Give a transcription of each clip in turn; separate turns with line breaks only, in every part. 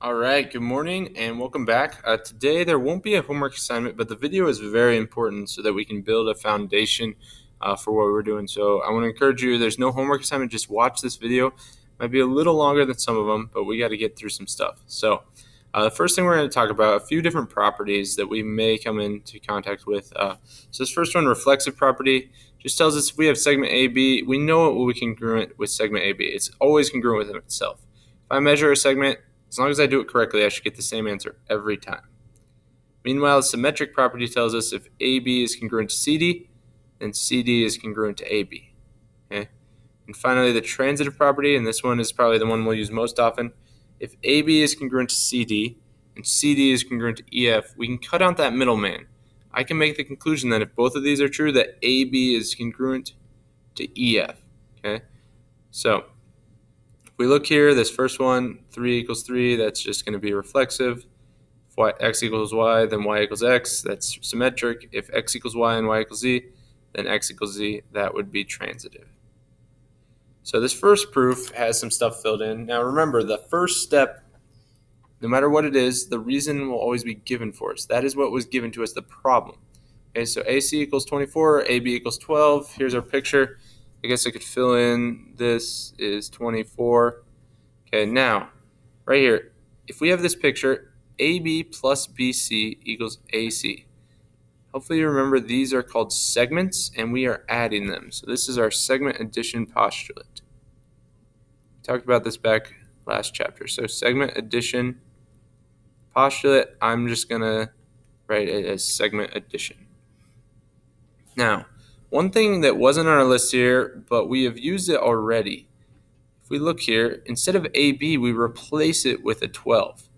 All right, good morning and welcome back. Today there won't be a homework assignment, but the video is very important so that we can build a foundation for what we're doing. So I want to encourage you, there's no homework assignment, just watch this video. Might be a little longer than some of them, but we got to get through some stuff. So the first thing we're going to talk about, a few different properties that we may come into contact with. So this first one, reflexive property, just tells us if we have segment AB, we know it will be congruent with segment AB. It's always congruent with itself. If I measure a segment, as long as I do it correctly, I should get the same answer every time. Meanwhile, the symmetric property tells us if AB is congruent to CD, then CD is congruent to AB. Okay? And finally, the transitive property, and this one is probably the one we'll use most often. If AB is congruent to CD and CD is congruent to EF, we can cut out that middleman. I can make the conclusion that if both of these are true, that AB is congruent to EF. Okay? So if we look here, this first one, 3 equals 3, that's just going to be reflexive. If x equals y, then y equals x, that's symmetric. If x equals y and y equals z, then x equals z, that would be transitive. So this first proof has some stuff filled in. Now remember, the first step, no matter what it is, the reason will always be given for us. That is what was given to us, the problem. Okay, so AC equals 24, AB equals 12. Here's our picture. I guess I could fill in this is 24. Okay, now, right here, if we have this picture, AB plus BC equals AC. Hopefully you remember these are called segments, and we are adding them. So this is our segment addition postulate. We talked about this back last chapter. So segment addition postulate, I'm just going to write it as segment addition. Now, one thing that wasn't on our list here, but we have used it already. If we look here, instead of AB, we replace it with a 12.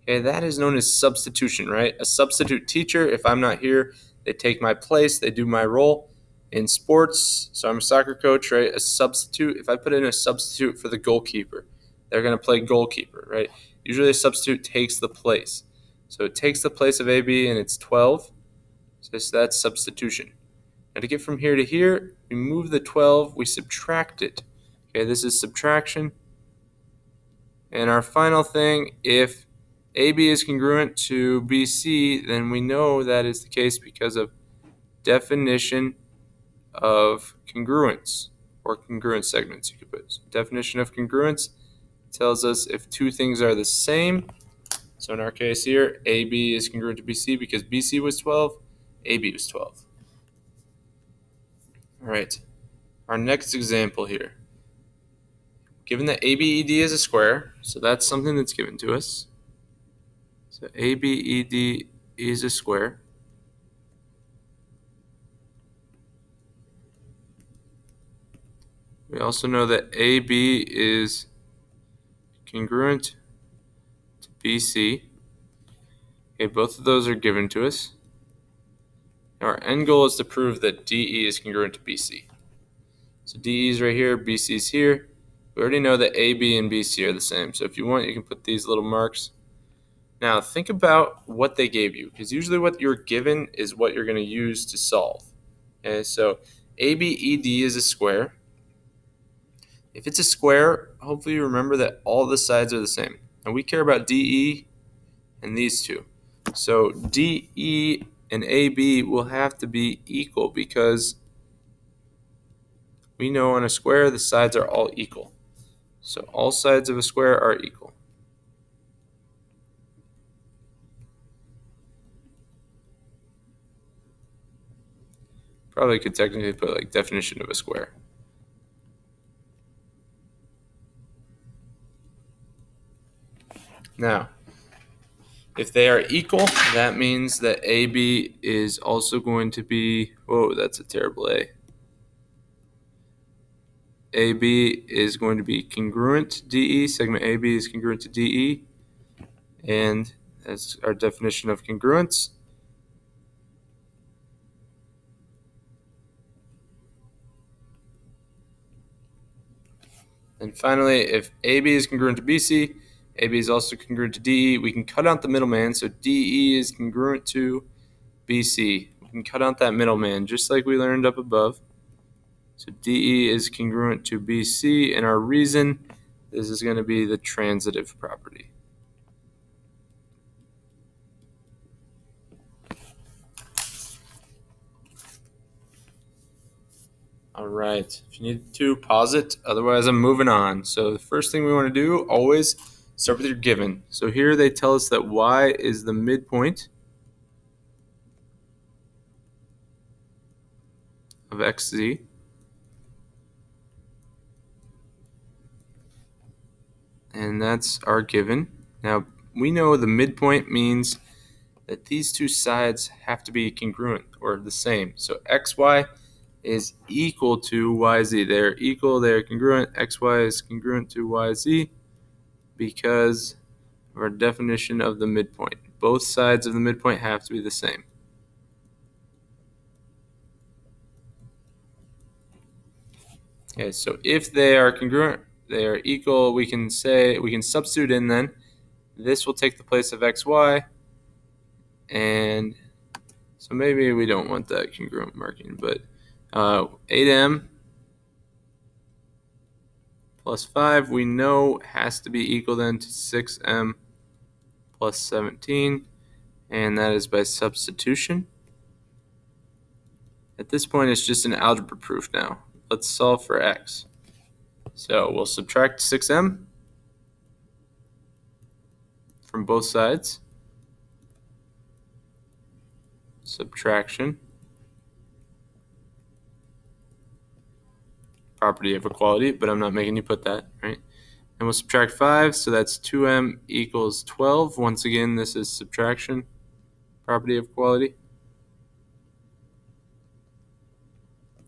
Okay, that is known as substitution, right? A substitute teacher, if I'm not here, they take my place, they do my role. In sports, so I'm a soccer coach, right? A substitute, if I put in a substitute for the goalkeeper, they're going to play goalkeeper, right? Usually a substitute takes the place. So it takes the place of AB and it's 12. So that's substitution. Now to get from here to here, we move the 12, we subtract it. Okay, this is subtraction. And our final thing, if AB is congruent to BC, then we know that is the case because of definition of congruence, or congruent segments, you could put. So definition of congruence tells us if two things are the same. So in our case here, AB is congruent to BC because BC was 12, AB was 12. All right, our next example here. Given that ABED is a square, so that's something that's given to us. So ABED is a square. We also know that AB is congruent to BC. Okay, both of those are given to us. Now our end goal is to prove that DE is congruent to BC. So DE is right here, BC is here. We already know that AB and BC are the same. So if you want, you can put these little marks. Now think about what they gave you, because usually what you're given is what you're going to use to solve. Okay, so ABED is a square. If it's a square, hopefully you remember that all the sides are the same. And we care about DE and these two. So DE and AB will have to be equal because we know on a square the sides are all equal. So all sides of a square are equal. Probably could technically put like definition of a square. Now, if they are equal, that means that AB is also going to be, whoa, that's a terrible A. AB is going to be congruent to DE. Segment AB is congruent to DE. And that's our definition of congruence. And finally, if AB is congruent to BC, AB is also congruent to DE. We can cut out the middleman, so DE is congruent to BC. We can cut out that middleman, just like we learned up above. So DE is congruent to BC, and our reason, this is going to be the transitive property. All right, if you need to, pause it. Otherwise, I'm moving on. So the first thing we want to do, always start with your given. So here they tell us that y is the midpoint of xz. And that's our given. Now, we know the midpoint means that these two sides have to be congruent or the same. So xy is equal to yz. They're equal, they're congruent. Xy is congruent to yz because of our definition of the midpoint. Both sides of the midpoint have to be the same. Okay, so if they are congruent, they are equal, we can substitute in then. This will take the place of xy, and so maybe we don't want that congruent marking, but 8m plus 5 we know has to be equal then to 6m plus 17, and that is by substitution. At this point, it's just an algebra proof now. Let's solve for x. So we'll subtract 6m from both sides. Subtraction. Property of equality, but I'm not making you put that, right? And we'll subtract 5, so that's 2m equals 12. Once again, this is subtraction. Property of equality.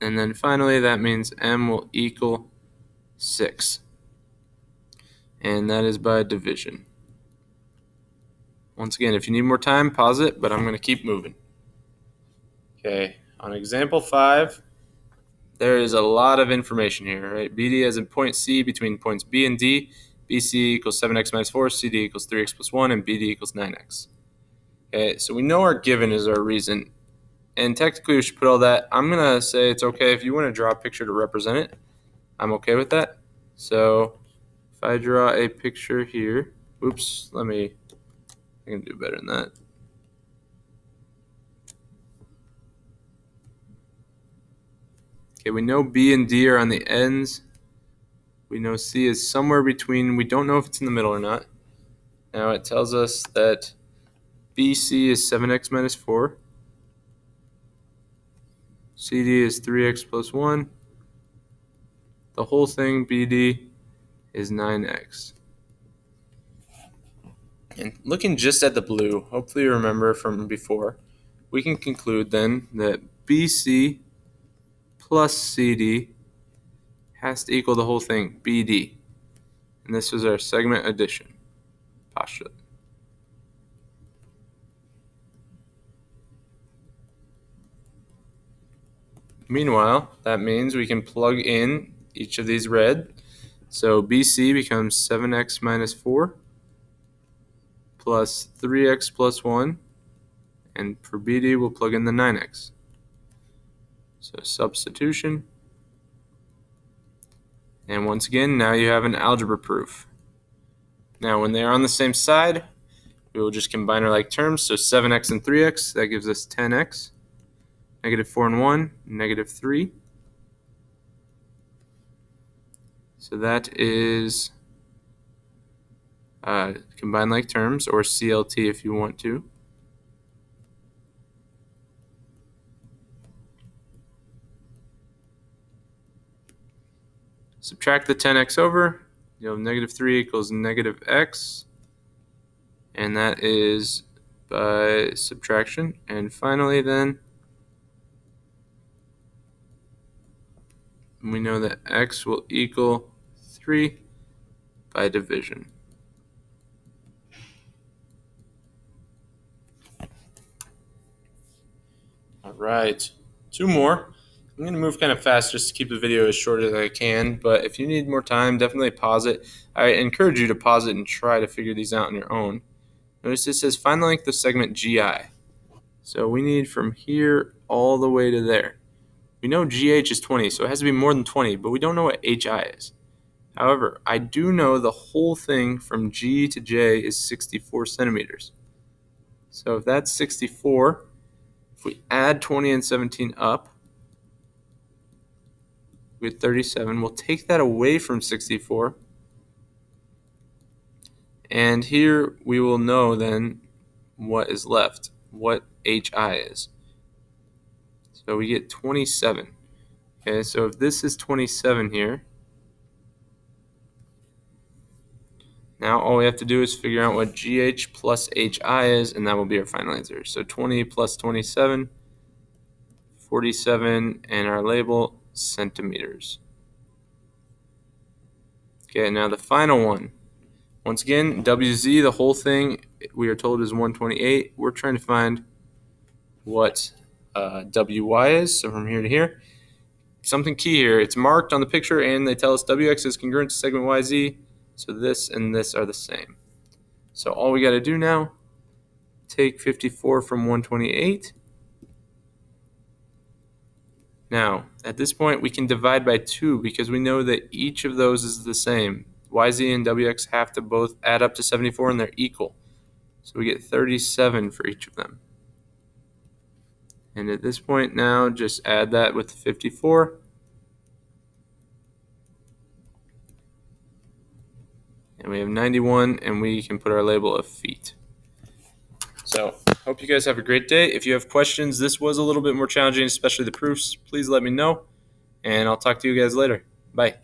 And then finally, that means m will equal 6. And that is by division. Once again, if you need more time, pause it, but I'm going to keep moving. Okay, on example 5, there is a lot of information here, right? BD has a point C between points B and D. BC equals 7x minus 4, CD equals 3x plus 1, and BD equals 9x. Okay, so we know our given is our reason. And technically, we should put all that. I'm going to say it's okay if you want to draw a picture to represent it. I'm okay with that. So if I draw a picture here, oops, I can do better than that. Okay, we know B and D are on the ends. We know C is somewhere between. We don't know if it's in the middle or not. Now it tells us that BC is 7x minus 4. CD is 3x plus 1. The whole thing, BD, is 9x. And looking just at the blue, hopefully you remember from before, we can conclude then that BC plus CD has to equal the whole thing, BD. And this was our segment addition postulate. Meanwhile, that means we can plug in each of these red. So BC becomes 7x minus 4 plus 3x plus 1. And for BD, we'll plug in the 9x. So substitution. And once again, now you have an algebra proof. Now, when they are on the same side, we will just combine our like terms. So 7x and 3x, that gives us 10x. Negative 4 and 1, negative 3. So that is combined like terms, or CLT if you want to. Subtract the 10x over, you'll have negative 3 equals negative x, and that is by subtraction. And finally then, we know that x will equal 3 by division. All right, 2 more. I'm going to move kind of fast just to keep the video as short as I can, but if you need more time, definitely pause it. I encourage you to pause it and try to figure these out on your own. Notice it says find the length of segment GI. So we need from here all the way to there. We know GH is 20, so it has to be more than 20, but we don't know what HI is. However, I do know the whole thing from G to J is 64 centimeters. So if that's 64, if we add 20 and 17 up, We get 37. We'll take that away from 64. And here we will know then what is left, what HI is. So we get 27. Okay, so if this is 27 here, now all we have to do is figure out what GH plus HI is, and that will be our final answer. So 20 plus 27, 47, and our label, centimeters. Okay, now the final one. Once again, WZ, the whole thing, we are told is 128. We're trying to find what WY is, so from here to here. Something key here, it's marked on the picture, and they tell us WX is congruent to segment YZ, so this and this are the same. So all we got to do now, take 54 from 128. Now, at this point, we can divide by 2 because we know that each of those is the same. YZ and WX have to both add up to 74, and they're equal. So we get 37 for each of them. And at this point now, just add that with 54. And we have 91, and we can put our label of feet. So, hope you guys have a great day. If you have questions, this was a little bit more challenging, especially the proofs, please let me know. And I'll talk to you guys later. Bye.